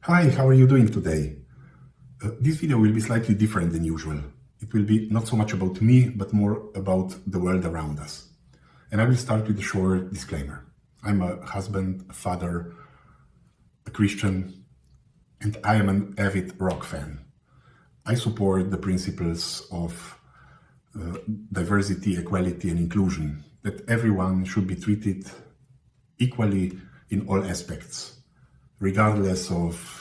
Hi, how are you doing today? This video will be slightly different than usual. It will be not so much about me, but more about the world around us. And I will start with a short disclaimer. I'm a husband, a father, a Christian, and I am an avid rock fan. I support the principles of diversity, equality, and inclusion, that everyone should be treated equally in all aspects, regardless of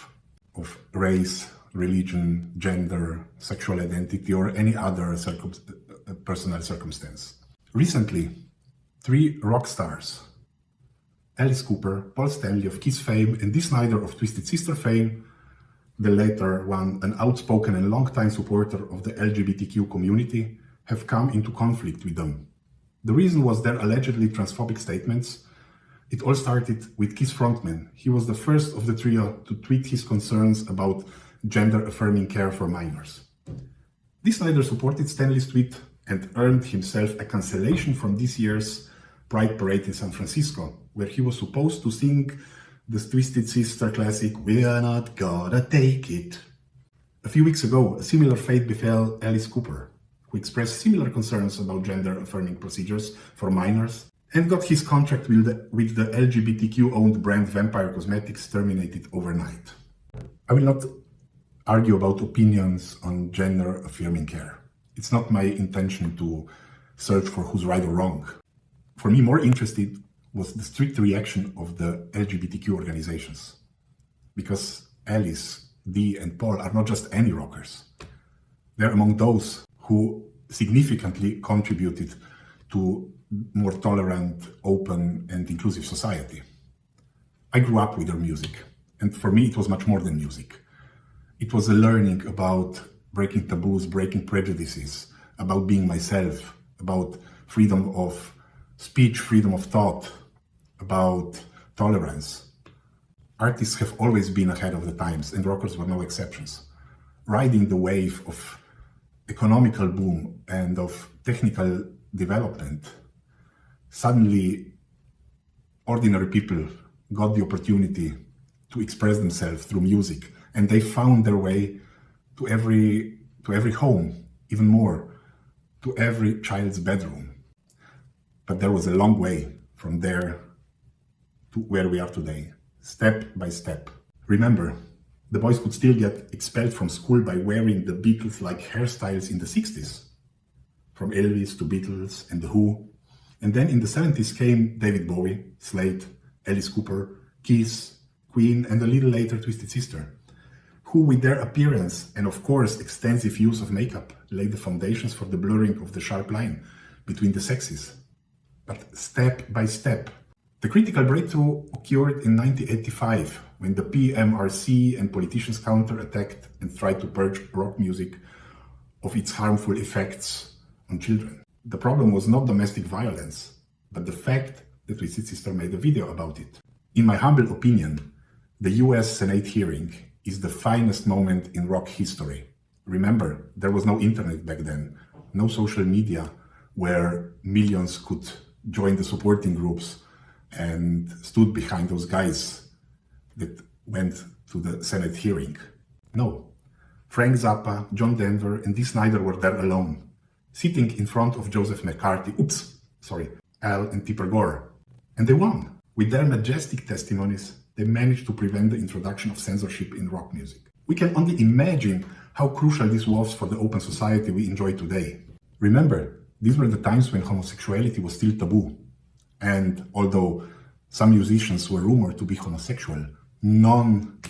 race, religion, gender, sexual identity, or any other personal circumstance. Recently, three rock stars, Alice Cooper, Paul Stanley of Kiss fame, and Dee Snider of Twisted Sister fame, the latter one an outspoken and longtime supporter of the LGBTQ community, have come into conflict with them. The reason was their allegedly transphobic statements. It all started with Kiss frontman. He was the first of the trio to tweet his concerns about gender-affirming care for minors. Dee Snider supported Stanley's tweet and earned himself a cancellation from this year's Pride Parade in San Francisco, where he was supposed to sing the Twisted Sister classic, "We're Not Gonna Take It." A few weeks ago, a similar fate befell Alice Cooper, who expressed similar concerns about gender-affirming procedures for minors and got his contract with the LGBTQ-owned brand Vampire Cosmetics terminated overnight. I will not argue about opinions on gender-affirming care. It's not my intention to search for who's right or wrong. For me, more interested was the strict reaction of the LGBTQ organizations. Because Alice, Dee, and Paul are not just any rockers. They're among those who significantly contributed to more tolerant, open, and inclusive society. I grew up with their music, and for me it was much more than music. It was a learning about breaking taboos, breaking prejudices, about being myself, about freedom of speech, freedom of thought, about tolerance. Artists have always been ahead of the times, and rockers were no exceptions. Riding the wave of economical boom and of technical development, suddenly ordinary people got the opportunity to express themselves through music, and they found their way to every home, even more, to every child's bedroom. But there was a long way from there to where we are today, step by step. Remember, the boys could still get expelled from school by wearing the Beatles-like hairstyles in the 60s, from Elvis to Beatles and The Who. And then in the 70s came David Bowie, Slade, Alice Cooper, Kiss, Queen, and a little later Twisted Sister, who with their appearance and of course extensive use of makeup laid the foundations for the blurring of the sharp line between the sexes. But step by step. The critical breakthrough occurred in 1985 when the PMRC and politicians counterattacked and tried to purge rock music of its harmful effects on children. The problem was not domestic violence, but the fact that Twisted Sister made a video about it. In my humble opinion, the US Senate hearing is the finest moment in rock history. Remember, there was no internet back then, no social media where millions could join the supporting groups and stood behind those guys that went to the Senate hearing. No, Frank Zappa, John Denver, and Dee Snider were there alone, sitting in front of Joseph McCarthy, Al and Tipper Gore. And they won. With their majestic testimonies, they managed to prevent the introduction of censorship in rock music. We can only imagine how crucial this was for the open society we enjoy today. Remember, these were the times when homosexuality was still taboo. And although some musicians were rumored to be homosexual, none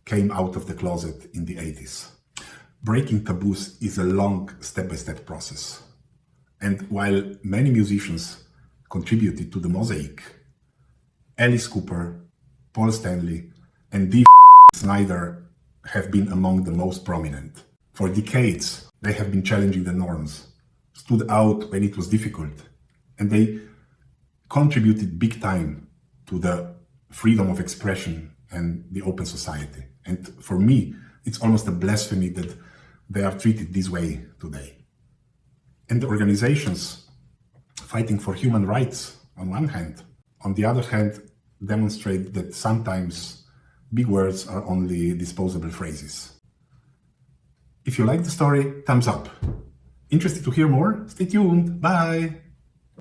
came out of the closet in the 80s. Breaking taboos is a long step-by-step process. And while many musicians contributed to the mosaic, Alice Cooper, Paul Stanley, and Dee Snider have been among the most prominent. For decades, they have been challenging the norms, stood out when it was difficult, and they contributed big time to the freedom of expression and the open society. And for me, it's almost a blasphemy that they are treated this way today. And the organizations fighting for human rights on one hand, on the other hand, demonstrate that sometimes Big words are only disposable phrases. If you like the story, thumbs up. Interested to hear more? Stay tuned. Bye!